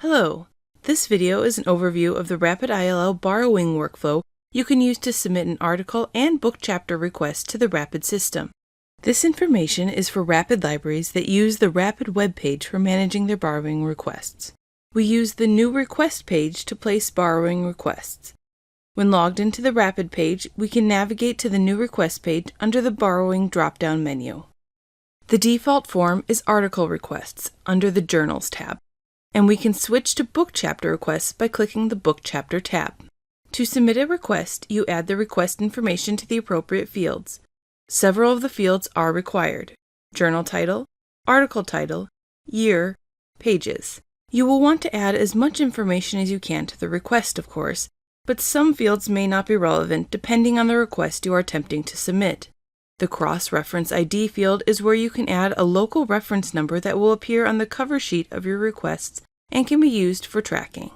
Hello, this video is an overview of the RapidILL borrowing workflow you can use to submit an article and book chapter request to the Rapid system. This information is for Rapid libraries that use the Rapid webpage for managing their borrowing requests. We use the New Request page to place borrowing requests. When logged into the Rapid page, we can navigate to the New Request page under the Borrowing drop-down menu. The default form is Article Requests under the Journals tab, and we can switch to Book Chapter Requests by clicking the Book Chapter tab. To submit a request, you add the request information to the appropriate fields. Several of the fields are required: journal title, article title, year, pages. You will want to add as much information as you can to the request, of course, but some fields may not be relevant depending on the request you are attempting to submit. The Cross-Reference ID field is where you can add a local reference number that will appear on the cover sheet of your requests and can be used for tracking.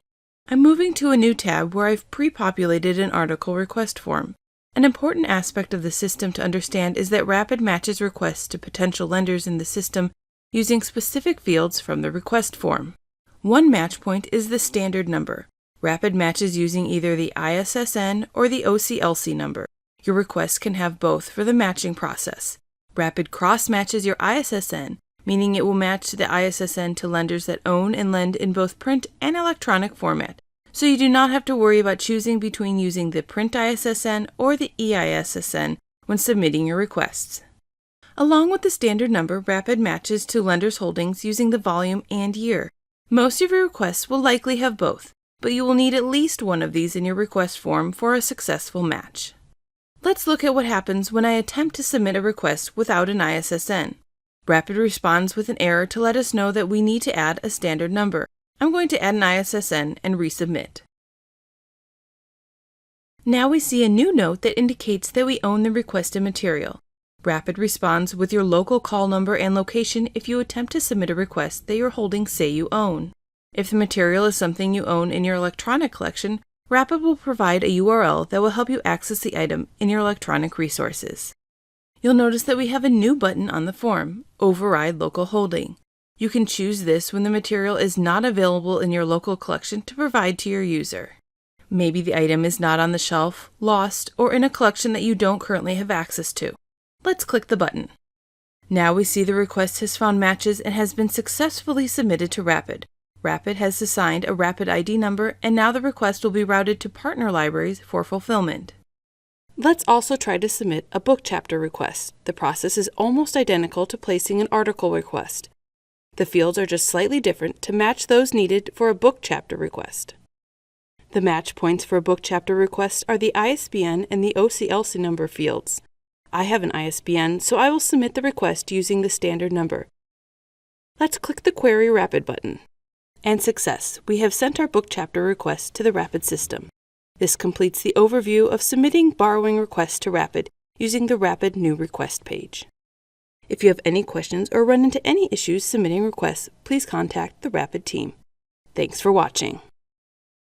I'm moving to a new tab where I've pre-populated an article request form. An important aspect of the system to understand is that Rapid matches requests to potential lenders in the system using specific fields from the request form. One match point is the standard number. Rapid matches using either the ISSN or the OCLC number. Your request can have both for the matching process. Rapid cross-matches your ISSN, meaning it will match the ISSN to lenders that own and lend in both print and electronic format, so you do not have to worry about choosing between using the print ISSN or the eISSN when submitting your requests. Along with the standard number, Rapid matches to lenders' holdings using the volume and year. Most of your requests will likely have both, but you will need at least one of these in your request form for a successful match. Let's look at what happens when I attempt to submit a request without an ISSN. Rapid responds with an error to let us know that we need to add a standard number. I'm going to add an ISSN and resubmit. Now we see a new note that indicates that we own the requested material. Rapid responds with your local call number and location if you attempt to submit a request that your holdings say you own. If the material is something you own in your electronic collection, Rapid will provide a URL that will help you access the item in your electronic resources. You'll notice that we have a new button on the form, Override Local Holding. You can choose this when the material is not available in your local collection to provide to your user. Maybe the item is not on the shelf, lost, or in a collection that you don't currently have access to. Let's click the button. Now we see the request has found matches and has been successfully submitted to Rapid. Rapid has assigned a Rapid ID number, and now the request will be routed to partner libraries for fulfillment. Let's also try to submit a book chapter request. The process is almost identical to placing an article request. The fields are just slightly different to match those needed for a book chapter request. The match points for a book chapter request are the ISBN and the OCLC number fields. I have an ISBN, so I will submit the request using the standard number. Let's click the Query Rapid button. And success! We have sent our book chapter request to the Rapid system. This completes the overview of submitting borrowing requests to Rapid using the Rapid New Request page. If you have any questions or run into any issues submitting requests, please contact the Rapid team. Thanks for watching.